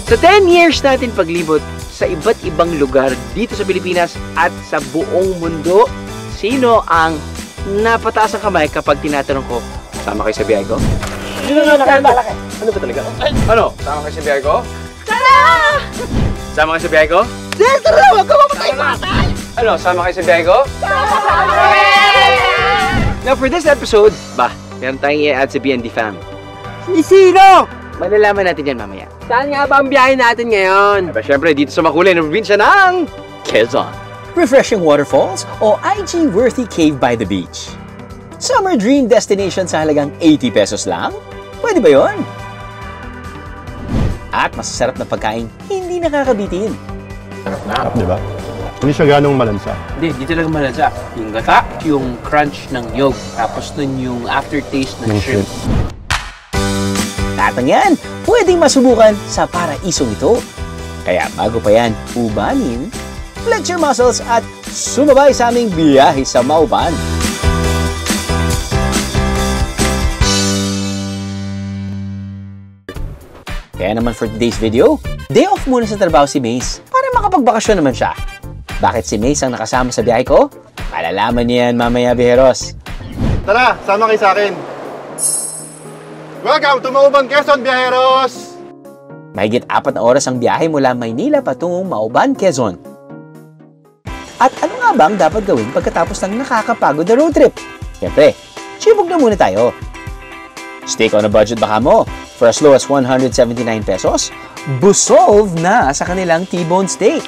Sa 10 years natin paglibot sa iba't ibang lugar dito sa Pilipinas at sa buong mundo, sino ang napataas ang kamay kapag tinatanong ko, sama kayo sa biyahe ko? Ano ba talaga? Ano? Sama kayo sa biyahe ko? Tara! Sama kayo sa biyahe ko? Tara! Huwag ka mamatay! Ano? Sama kayo sa biyahe ko? Now for this episode, meron tayong i-add sa BND fam. Sino? Malalaman natin yan mamaya. Saan nga ba ang biyahe natin ngayon? Siyempre, dito sa makulay na probinsya ng Quezon. Refreshing waterfalls o IG-worthy cave by the beach. Summer dream destination sa halagang 80 pesos lang? Pwede ba yun? At masasarap na pagkain, hindi nakakabitin. Sarap na. Di ba? Hindi siya ganong malansa. Hindi talaga malansa. Yung gata, yung crunch ng yog, tapos nun yung aftertaste ng shrimp. Lahat ng yan, pwedeng masubukan sa paraisong ito. Kaya bago pa yan, ubanin, flex your muscles at sumabay sa aming biyahe sa Mauban. Kaya naman for today's video, day off muna sa trabaho si Mace para makapagbakasyon naman siya. Bakit si Mace ang nakasama sa biyahe ko? Malalaman niya yan mamaya, biheros. Tara, sama kayo sa akin. Welcome to Mauban, Quezon, biyaheros! Mahigit 4 na oras ang biyahe mula Maynila patungong Mauban, Quezon. At ano nga ba ang dapat gawin pagkatapos ng nakakapagod na road trip? Siyempre, chibog na muna tayo. Steak on a budget baka mo, for as low as 179 pesos, busolve na sa kanilang T-bone steak.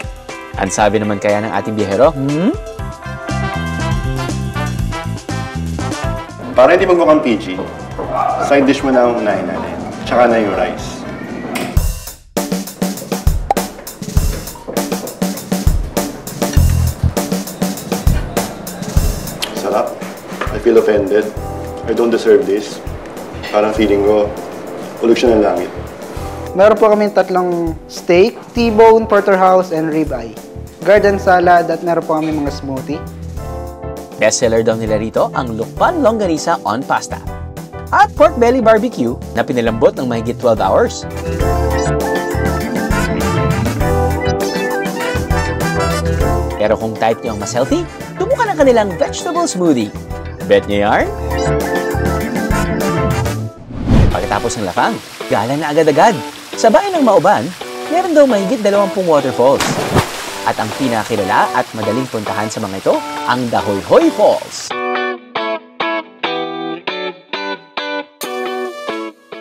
Ang sabi naman kaya ng ating biyahero, Para hindi magmukhang PG, side dish mo na ang unahin natin. Tsaka na yung rice. Sarap. I feel offended. I don't deserve this. Parang feeling ko, ulog siya ng langit. Meron po kami tatlong steak, T-bone, porterhouse, and ribeye. Garden salad at meron po kami mga smoothie. bestseller daw nila rito ang Lukban Longganisa on Pasta. At pork belly barbecue na pinalambot ng mahigit 12 hours. Pero kung type niyo ang mas healthy, subukan ang kanilang vegetable smoothie. Bet niyo yarn? Pagkatapos ng lakang, gala na agad-agad. Sa bayan ng Mauban, meron daw mahigit 20 waterfalls. At ang pinakilala at madaling puntahan sa mga ito, ang Dahoyhoy Falls.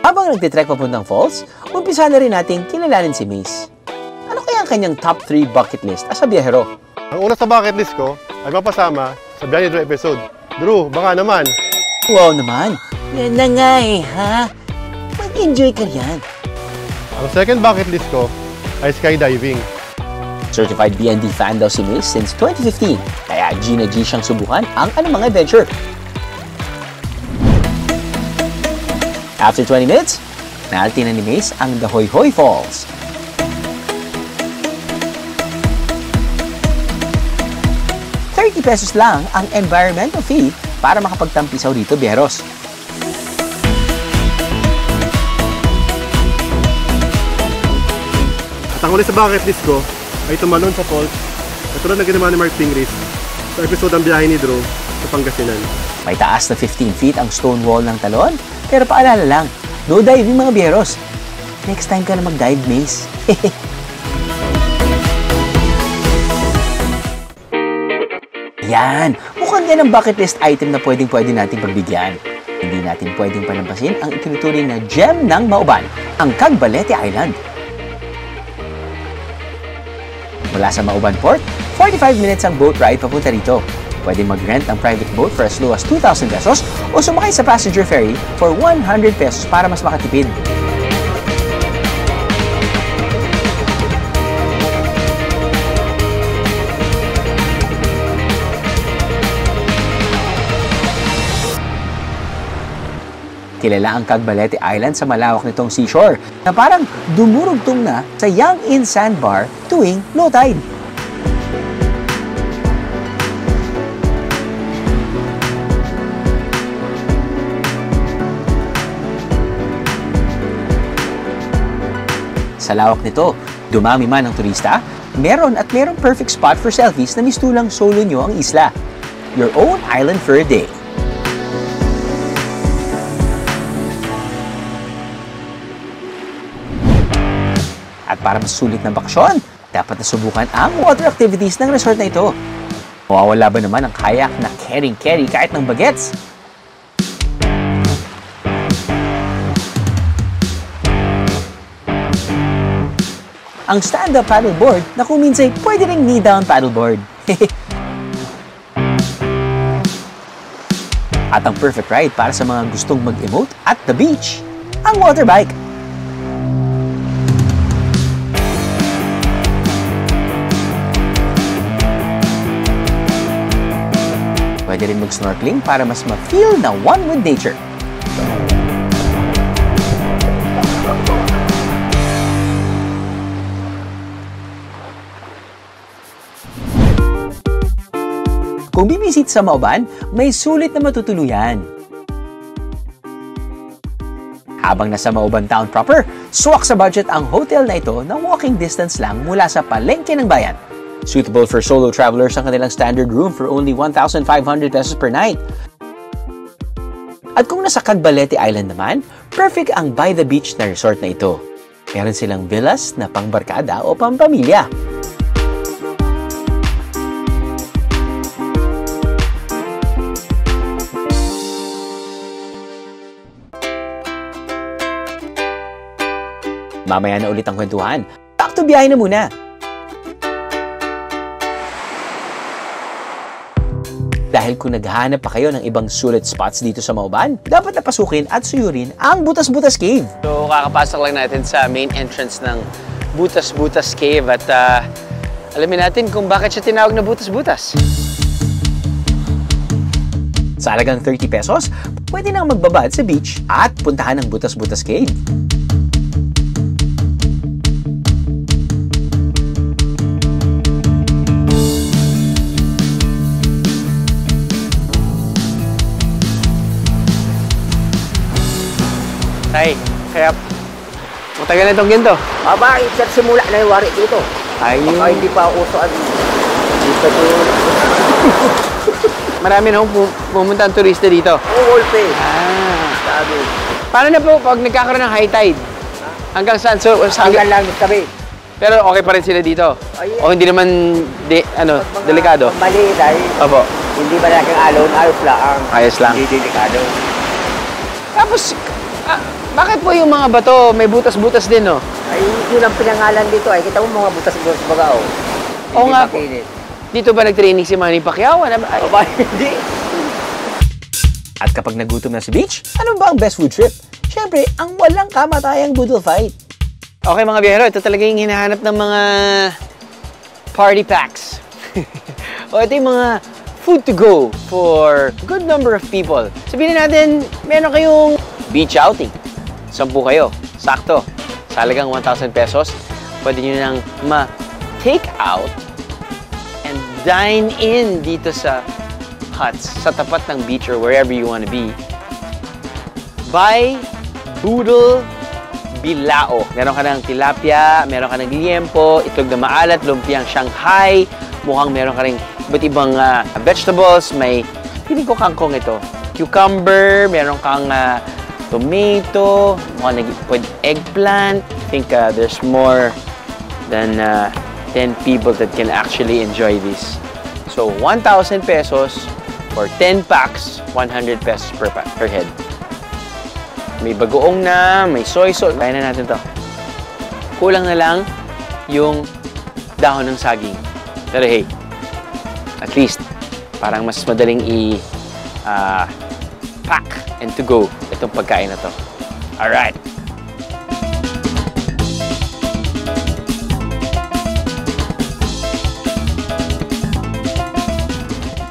Habang nagtitrek papuntang falls, umpisa na rin nating kilalanin si Mace. Ano kaya ang kanyang top 3 bucket list as a biyahero? Ang una sa bucket list ko ay mapasama sa Biyahe ni Drew episode. Drew, baka naman. Wow naman! Yan na nga ha? Mag-enjoy ka yan. Ang second bucket list ko ay skydiving. Certified BND fan daw si Mace since 2015, kaya G na G siyang subukan ang anumang adventure. After 20 minutes, naalti na ni Mace ang Dahoyhoy Falls. ₱30 lang ang environmental fee para makapagtampisaw dito, biyeros. At ang uli sa bucket list ko ay tumalon sa falls katulad na ginawa ni Mark Pingris sa episode ng Biyahe ni Drew sa Pangasinan. May taas na 15 feet ang stone wall ng talon, pero paalala lang, no diving mga biyeros. Next time ka na mag-dive, Mace. Yan! Mukhang yan ang bucket list item na pwedeng-pwede nating pagbigyan. Hindi natin pwedeng palampasin ang itinuturing na gem ng Mauban, ang Cagbalete Island. Mula sa Mauban Port, 45 minutes ang boat ride papunta rito. Pwede mag-rent ng private boat for as low as 2,000 pesos o sumakay sa passenger ferry for 100 pesos para mas makatipid. Kilala ang Cagbalete Island sa malawak nitong seashore na parang dumurugtong na sa Yang In Sandbar tuwing low tide. Sa lawak nito, dumami man ang turista, merong perfect spot for selfies na mistulang solo nyo ang isla. Your own island for a day. At para mas sulit na bakasyon, dapat nasubukan ang water activities ng resort na ito. Mawawala ba naman ang kayak na carry kahit ng bagets? Ang stand-up paddleboard na kung minsan pwede ring knee-down paddleboard. At ang perfect ride para sa mga gustong mag-emote at the beach, ang water bike. Pwede rin mag-snorkeling para mas ma-feel na one with nature. Kung bibisit sa Mauban, may sulit na matutuluyan. Habang nasa Mauban Town proper, swak sa budget ang hotel na ito na walking distance lang mula sa palengke ng bayan. Suitable for solo travelers ang kanilang standard room for only 1,500 pesos per night. At kung nasa Cagbalete Island naman, perfect ang by the beach na resort na ito. Meron silang villas na pangbarkada o pampamilya. Mamaya na ulit ang kwentuhan. Back to biyahe na muna! Dahil kung naghahanap pa kayo ng ibang sulit spots dito sa Mauban, dapat napasukin at suyurin ang Butas-Butas Cave. So, kakapasok lang natin sa main entrance ng Butas-Butas Cave at alamin natin kung bakit siya tinawag na Butas-Butas. Sa halagang 30 pesos, pwede nang magbabad sa beach at puntahan ang Butas-Butas Cave. Tay, kaya matagal na itong ginto. Bakit sa simula na yung wari dito? Ayun. Baka hindi pa uso dito Marami na pumunta ang turista dito. Ulpe. Sabi. Paano na po pag nagkakaroon ng high tide? Hanggang saan? So, Hanggang lang kami. pero okay pa rin sila dito? Ayun. O hindi naman, delikado? Mali dahil Opo. hindi ba naking alon, ayos lang. Ayos lang. Hindi delikado. Tapos, bakit po yung mga bato may butas-butas din, no? Ay, yun ang pinangalan dito. Ay, kita mo mga butas-butas baga, oh. Oo nga po. makinit. Dito ba nag-training si Manny Pacquiao? Hindi. At kapag nagutom na sa beach, ano ba ang best food trip? Siyempre, ang walang kamatayang boodle fight. Okay mga biyahero, ito talaga yung hinahanap ng mga party packs. O ito yung mga food to go for a good number of people. Sabihin natin, meron kayong beach outing. 10 kayo, sakto. Sa halagang 1,000 pesos, pwede nyo nang ma-take out and dine in dito sa huts, sa tapat ng beach or wherever you want to be. Buy Boodle Bilao. Meron ka ng tilapia, meron ka ng liempo, itlog na maalat, lumpiang Shanghai, mukhang meron ka ring iba't ibang vegetables. May, feeling ko kangkong ito. Cucumber, meron kang tomato, mukhang eggplant. I think there's more than 10 people that can actually enjoy this. So, 1,000 pesos for 10 packs, 100 pesos per head. May bagoong na, may soy sauce. Kaya na natin to. Kulang na lang yung dahon ng saging. Pero hey, at least, parang mas madaling pack and to go itong pagkain na to. Alright.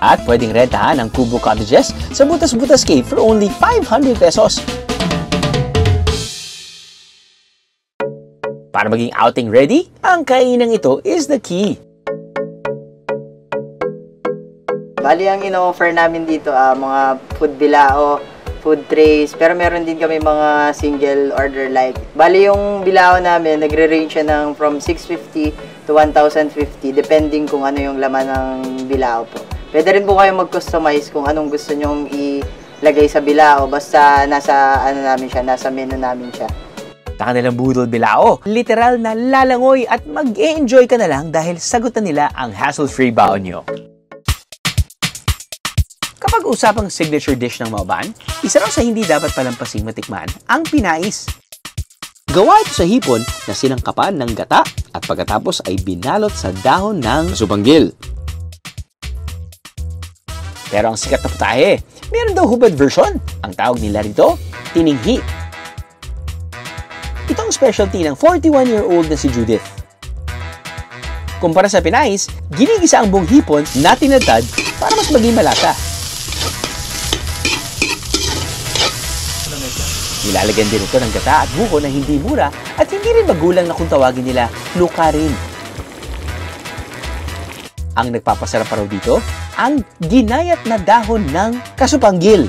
At pwedeng rentahan ang Kubo Cottages sa Butas-Butas Cave for only 500 pesos. Para maging outing ready, ang kainang ito is the key. Bali, ang ino-offer namin dito, mga food bilao, food trays. Pero meron din kami mga single order like. Bali yung bilao namin, nagre-range siya ng from 650 to 1,050 depending kung ano yung laman ng bilao po. Pwede rin po kayo mag-customize kung anong gusto nyong ilagay sa bilao. Basta nasa, nasa menu namin siya. Sa kanilang budol bilao, literal na lalangoy at mag-e-enjoy ka na lang dahil sagutan nila ang hassle-free baon nyo. Kapag usapang signature dish ng Mauban, isa raw sa hindi dapat palampasing matikman ang pinais. Gawa ito sa hipon na sinangkapan ng gata at pagkatapos ay binalot sa dahon ng subanggil. Pero ang sikat na putahe, meron daw hubad version. Ang tawag nila rito, tininghi. Ito ang specialty ng 41-year-old na si Judith. Kumpara sa pinais, ginigisa ang buong hipon na tinatad para mas maging malasa. Nilalagyan din ito ng gata at buko na hindi mura at hindi rin magulang na kung tawagin nila lukarin. Ang nagpapasarap pa raw dito, ang ginayat na dahon ng kasupanggil.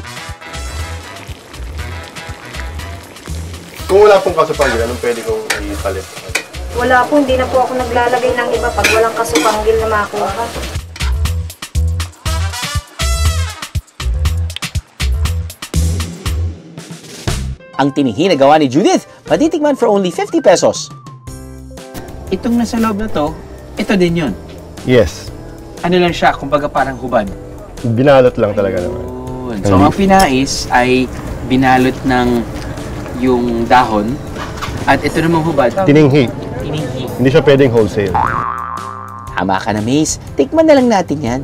Kung wala pong kasupanggil, anong pwede kong ipalit? Wala po, hindi na po ako naglalagay ng iba pag walang kasupanggil na makuha. Ang tininghi na gawa ni Judith, patitikman for only 50 pesos. Itong nasa loob na to, ito din yun. Yes. Ano lang siya, kumbaga parang hubad. Binalot lang talaga naman. So, ang pinais ay binalot ng yung dahon at ito namang hubad. Tininghi. Tininghi. Hindi siya pwedeng wholesale. Tama ka na, Mace. Tikman na lang natin yan.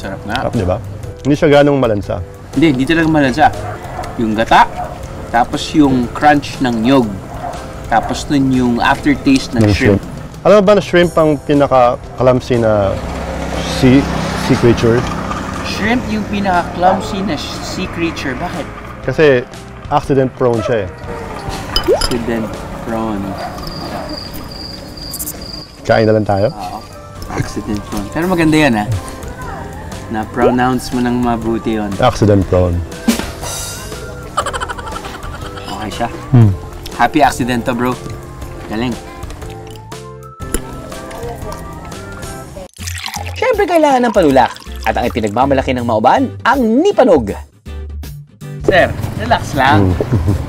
Sarap nga. Sarap, di ba? Hindi siya ganong malansa. Hindi talaga malansa. Yung gata, tapos yung crunch ng nyog, tapos nun yung aftertaste ng shrimp. Alam mo ba na shrimp ang pinaka-clumsy na sea creature? Shrimp yung pinaka-clumsy na sea creature. Bakit? Kasi accident prone siya eh. Accident prone. Kain na lang tayo? Oo. Accident prone. Pero maganda yan, ha? Na-pronounce mo ng mabuti yun. Accident prone. Okay siya. Happy accident to, bro. Galing. Siyempre kailangan ng panulak. At ang ipinagmamalaki ng Mauban, ang nipanog. Sir, relax lang.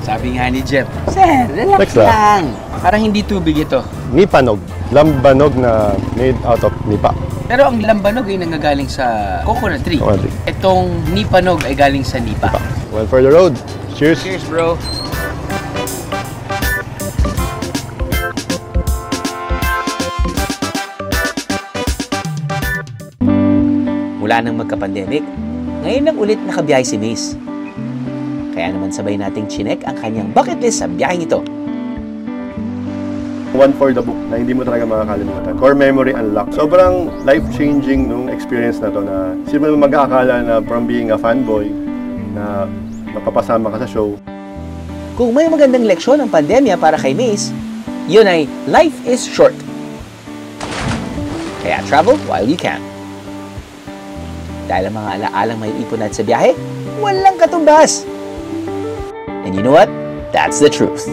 Sabi nga ni Jeff, Sir, relax Relax lang. lang. Parang hindi tubig ito. Nipanog. Lambanog na made out of nipa. Pero ang lambanog ay nanggagaling sa coconut tree. Coconut tree. Itong nipanog ay galing sa nipa. Well, for the road. Cheers. Cheers, bro. Mula nang magka-pandemic, ngayon lang ulit nakabiyahe si Mace. Kaya naman sabay nating chinek ang kanyang bucket list sa biyaheng ito. One for the book na hindi mo talaga makakalimutan. Core memory unlocked. Sobrang life-changing nung experience na to na sino mo mag-aakala na from being a fanboy na mapapasama ka sa show. Kung may magandang leksyon ng pandemya para kay Mace, yun ay life is short. Kaya travel while you can. Dahil ang mga alaalang may ipon natin sa biyahe, walang katumbas. And you know what? That's the truth.